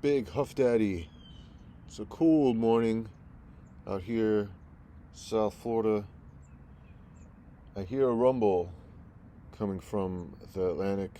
Big Huff Daddy. It's a cool morning out here, South Florida. I hear a rumble coming from the Atlantic.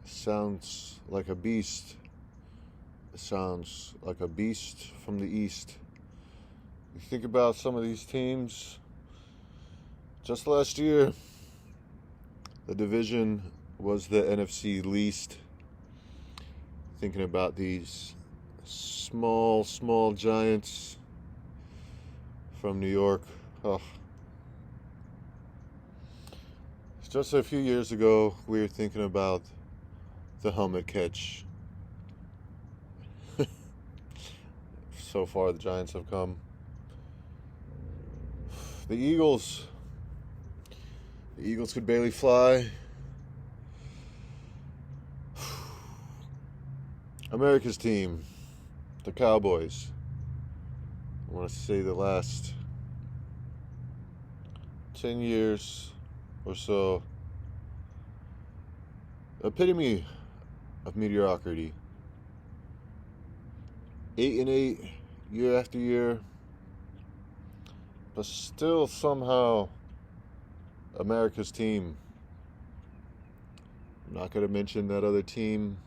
It sounds like a beast. It sounds like a beast from the East. You think about some of these teams. Just last year, the division was the NFC least. Thinking about these small giants from New York. Oh. Just a few years ago, we were thinking about the helmet catch. So far, the Giants have come. The Eagles could barely fly. America's team, the Cowboys. I want to say the last 10 years or so, epitome of mediocrity. 8-8 year after year, but still somehow America's team. I'm not going to mention that other team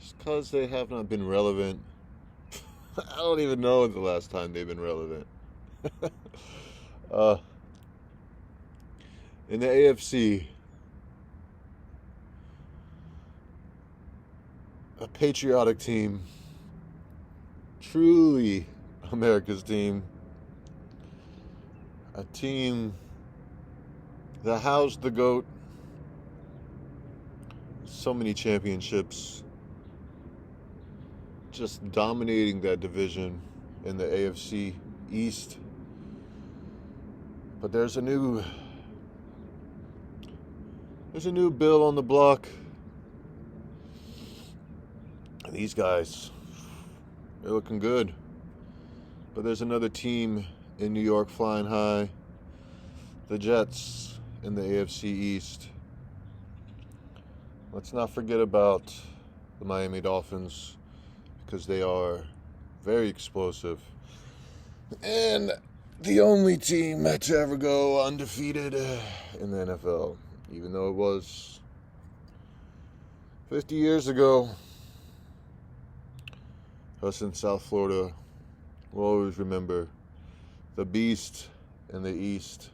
just because they have not been relevant. I don't even know the last time they've been relevant. In the AFC, a patriotic team, truly America's team, a team that housed the GOAT, so many championships, just dominating that division in the AFC East. But there's a new bill on the block. And these guys, they're looking good. But there's another team in New York flying high. The Jets in the AFC East. Let's not forget about the Miami Dolphins, because they are very explosive. And the only team to ever go undefeated in the NFL, even though it was 50 years ago. Us in South Florida will always remember the beast in the East.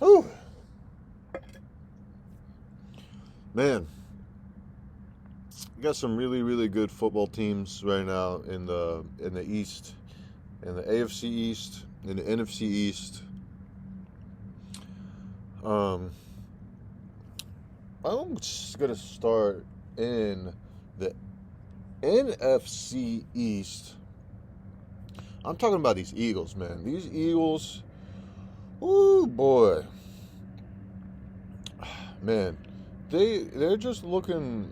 Ooh. Man, we got some really good football teams right now in the East, in the AFC East, in the NFC East. I'm just gonna start in the NFC East. I'm talking about these Eagles, man. These Eagles, ooh boy, man, they're just looking,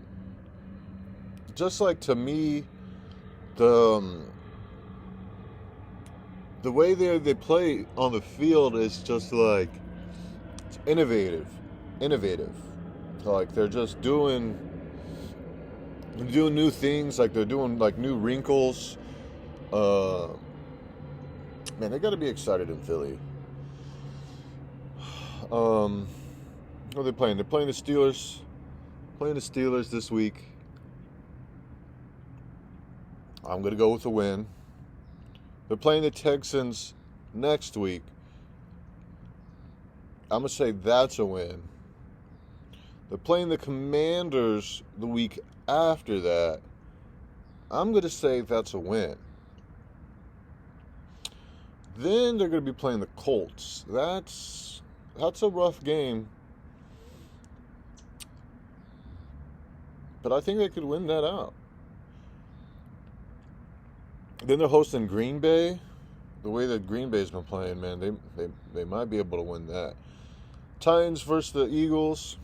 just like, to me, the way they play on the field is just like, it's innovative. Like, they're just doing new things. Like, they're doing like new wrinkles. Man, they got to be excited in Philly. Who are they playing? They're playing the Steelers. Playing the Steelers this week. I'm gonna go with a win. They're playing the Texans next week. I'm gonna say that's a win. They're playing the Commanders the week after that. I'm going to say that's a win. Then they're going to be playing the Colts. That's a rough game. But I think they could win that out. Then they're hosting Green Bay. The way that Green Bay's been playing, man, they might be able to win that. Titans versus the Eagles.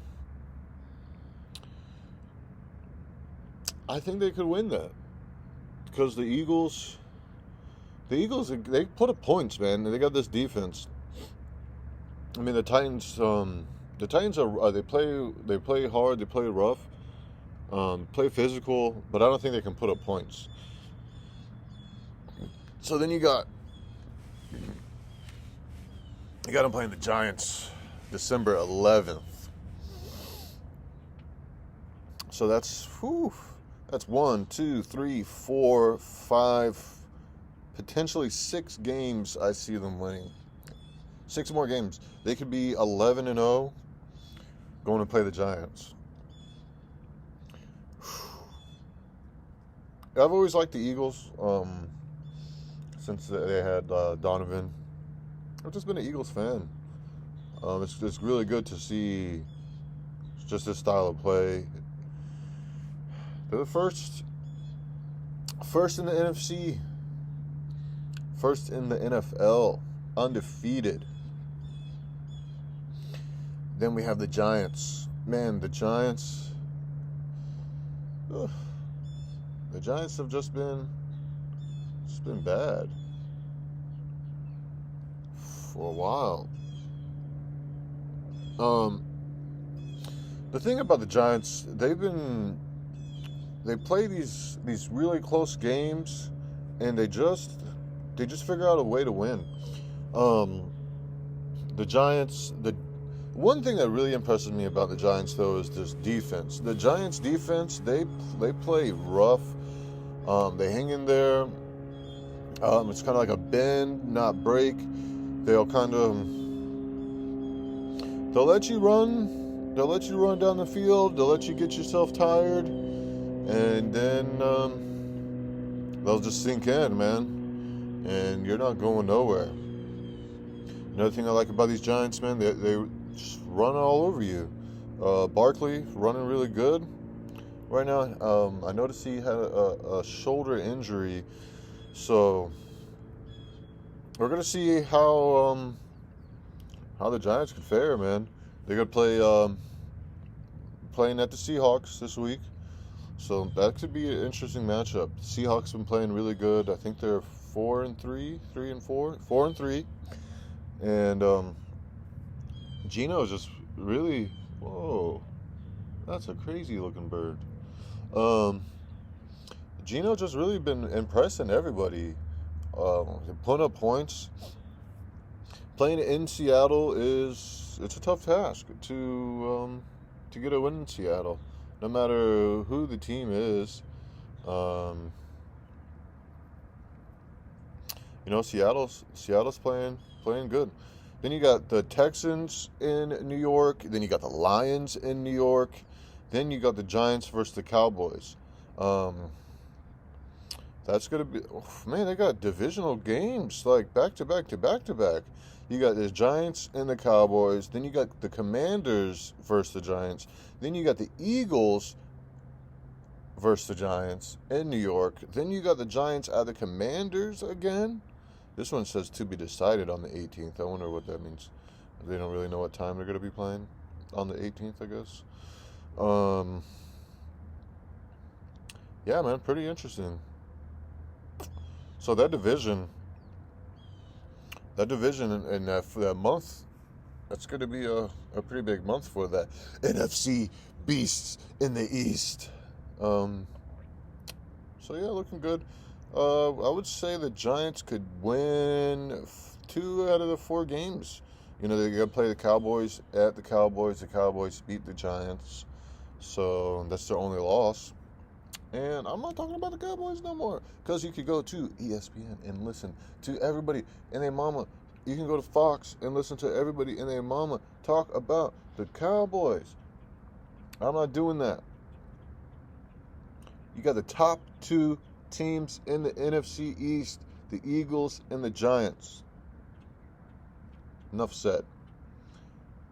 I think they could win that, because the Eagles, they put up points, man. They got this defense. I mean, the Titans are they play hard, they play rough, play physical, but I don't think they can put up points. So then you got them playing the Giants December 11th. So that's 1, 2, 3, 4, 5, potentially 6 games I see them winning. 6 more games. They could be 11-0 going to play the Giants. I've always liked the Eagles since they had Donovan. I've just been an Eagles fan. It's really good to see just this style of play. They're the first in the NFC, first in the NFL, undefeated. Then we have the Giants. Man, the Giants. The Giants have just been bad for a while. The thing about the Giants, they play these really close games, and they just figure out a way to win. The Giants, the one thing that really impresses me about the Giants, though, is this defense. The Giants' defense, they play rough. They hang in there. It's kind of like a bend, not break. They'll let you run. They'll let you run down the field. They'll let you get yourself tired, and then they'll just sink in, man. And you're not going nowhere. Another thing I like about these Giants, man, they just run all over you. Barkley running really good right now. I noticed he had a shoulder injury, so we're gonna see how the Giants could fare, man. They're gonna play playing at the Seahawks this week, so that could be an interesting matchup. The Seahawks been playing really good. I think they're 4-3, 3-4, 4-3, and Geno is just really, whoa, that's a crazy looking bird. Geno just really been impressing everybody, putting up points. Playing in Seattle it's a tough task to get a win in Seattle, no matter who the team is. Seattle's playing good. Then you got the Texans in New York. Then you got the Lions in New York. Then you got the Giants versus the Cowboys. That's gonna be, man. They got divisional games like back to back to back to back. You got the Giants and the Cowboys. Then you got the Commanders versus the Giants. Then you got the Eagles versus the Giants in New York. Then you got the Giants at the Commanders again. This one says to be decided on the 18th. I wonder what that means. They don't really know what time they're going to be playing on the 18th, I guess. Yeah, man, pretty interesting. So that division in that month, that's going to be a pretty big month for that NFC beasts in the East. So yeah, looking good. I would say the Giants could win 2 out of the 4 games. You know, they're going to play the Cowboys at the Cowboys. The Cowboys beat the Giants, so that's their only loss. And I'm not talking about the Cowboys no more, because you could go to ESPN and listen to everybody and their mama. You can go to Fox and listen to everybody and their mama talk about the Cowboys. I'm not doing that. You got the top 2 teams in the NFC East, the Eagles and the Giants. Enough said.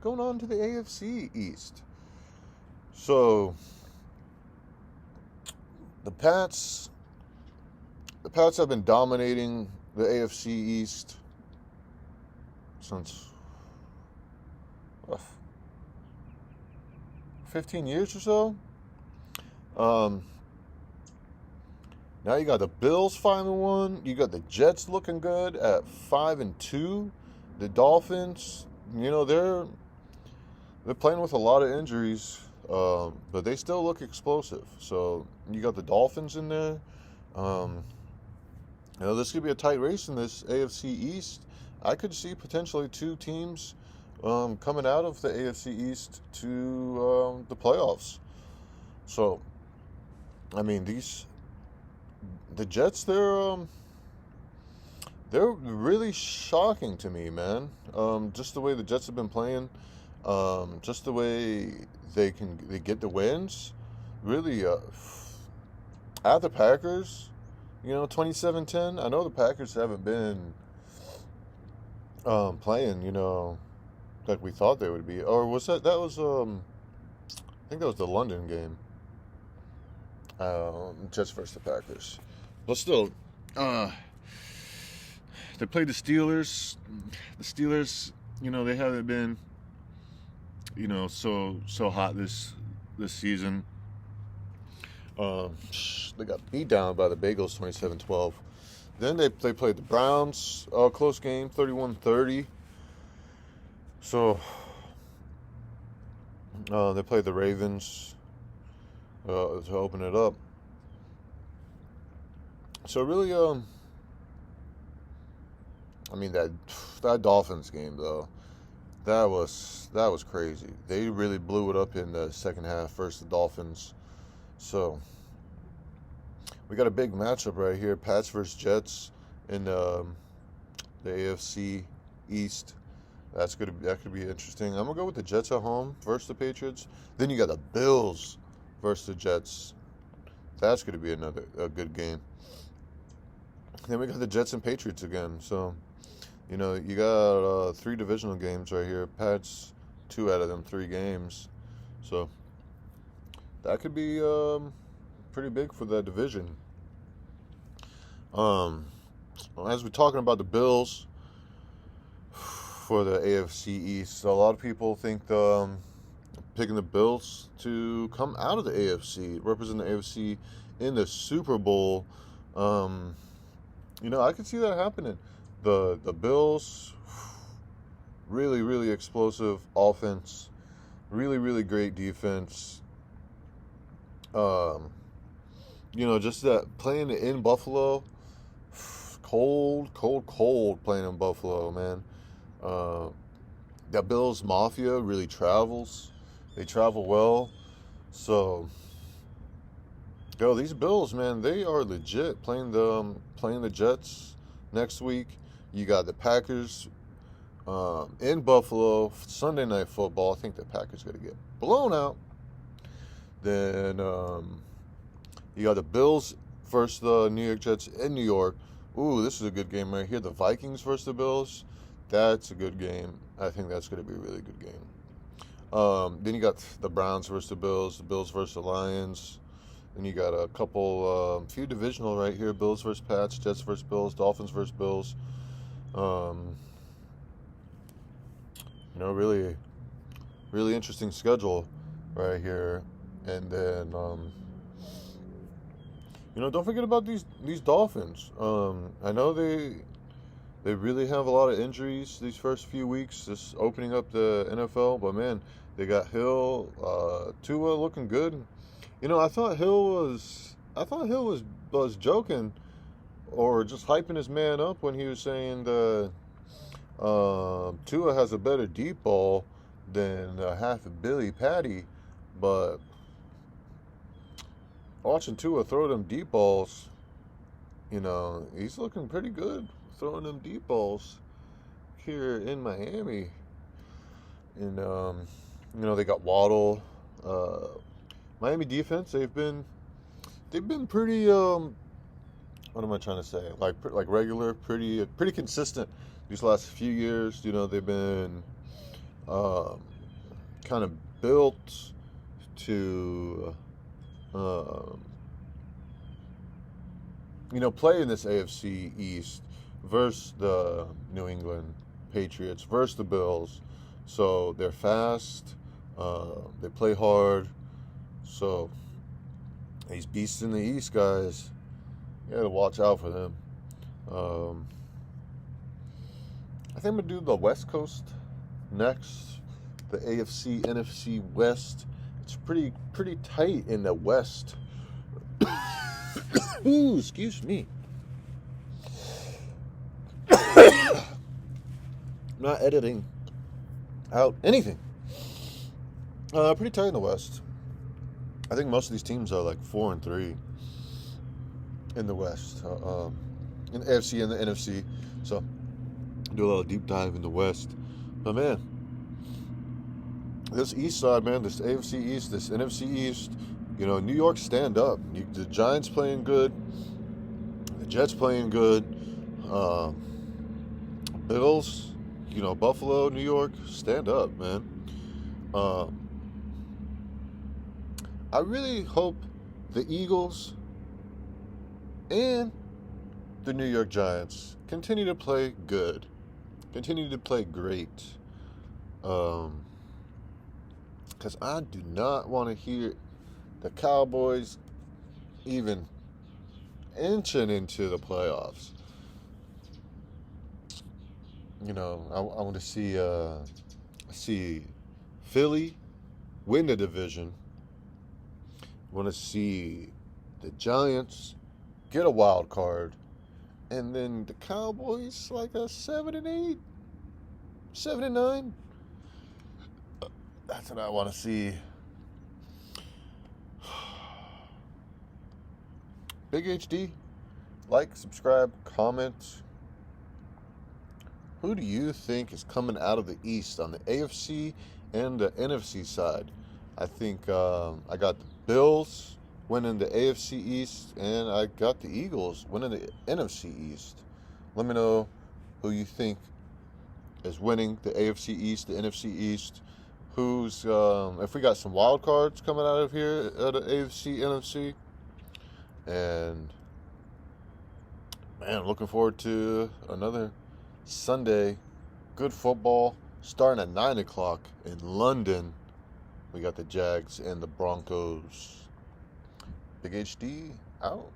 Going on to the AFC East. So the Pats have been dominating the AFC East since 15 years or so. Now you got the Bills 5-1. You got the Jets looking good at 5-2. The Dolphins they're playing with a lot of injuries, but they still look explosive. So you got the Dolphins in there. Um, this could be a tight race in this AFC East. I could see potentially two teams coming out of the AFC East to the playoffs. So, I mean, the Jets, they're really shocking to me, man. Just the way the Jets have been playing, just the way they get the wins. Really, at the Packers, 27-10. I know the Packers haven't been playing, like we thought they would be. Or was that was I think that was the London game. Jets versus the Packers. But still, they played the Steelers. The Steelers, they haven't been, so hot this season. They got beat down by the Bagels 27-12. Then they played the Browns, close game, 31-30. So they played the Ravens to open it up. So really, I mean that Dolphins game though, that was crazy. They really blew it up in the second half versus the Dolphins. So we got a big matchup right here: Pats versus Jets in the AFC East. That could be interesting. I'm gonna go with the Jets at home versus the Patriots. Then you got the Bills versus the Jets. That's gonna be a good game. Then we got the Jets and Patriots again. So, you got 3 divisional games right here. Pats, 2 out of them 3 games. So that could be pretty big for that division. As we're talking about the Bills for the AFC East, a lot of people think picking the Bills to come out of the AFC, represent the AFC in the Super Bowl. I could see that happening. The Bills, really, really explosive offense, really, really great defense. Just that playing in Buffalo, cold playing in Buffalo, man. That Bills Mafia really travels. They travel well. So, these Bills, man, they are legit playing the Jets next week. You got the Packers in Buffalo, Sunday Night Football. I think the Packers are going to get blown out. Then you got the Bills versus the New York Jets in New York. Ooh, this is a good game right here. The Vikings versus the Bills. That's a good game. I think that's going to be a really good game. Then you got the Browns versus the Bills versus the Lions. Then you got a few divisional right here. Bills versus Pats, Jets versus Bills, Dolphins versus Bills. Really, really interesting schedule right here. And then, don't forget about these Dolphins. I know they really have a lot of injuries these first few weeks, just opening up the NFL. But man, they got Hill, Tua looking good. I thought Hill was joking or just hyping his man up when he was saying that Tua has a better deep ball than half a Billy Patty, but watching Tua throw them deep balls, he's looking pretty good throwing them deep balls here in Miami. And they got Waddle. Miami defense, they've been pretty what am I trying to say? Like regular, pretty consistent these last few years. They've been kind of built to play in this AFC East versus the New England Patriots versus the Bills. So they're fast. They play hard. So these beasts in the East, guys, you got to watch out for them. I think I'm going to do the West Coast next. The AFC NFC West. It's pretty tight in the West. Ooh, excuse me. I'm not editing out anything. Pretty tight in the West. I think most of these teams are like 4-3 in the West, in the AFC and the NFC. So do a little deep dive in the West. But man, this East side, man, this AFC East, this NFC East, New York stand up. The Giants playing good, the Jets playing good, Bills, Buffalo, New York, stand up, man. I really hope the Eagles and the New York Giants continue to play good, continue to play great, because I do not want to hear the Cowboys even inching into the playoffs. I want to see Philly win the division. I want to see the Giants get a wild card, and then the Cowboys like a 7-8, 7-9. That's what I want to see. Big HD, like, subscribe, comment. Who do you think is coming out of the East on the AFC and the NFC side? I think I got the Bills winning the AFC East, and I got the Eagles winning the NFC East. Let me know who you think is winning the AFC East, the NFC East. Who's if we got some wild cards coming out of here at the AFC, NFC. And man, looking forward to another Sunday. Good football starting at 9 o'clock in London. We got the Jags and the Broncos. Big HD out.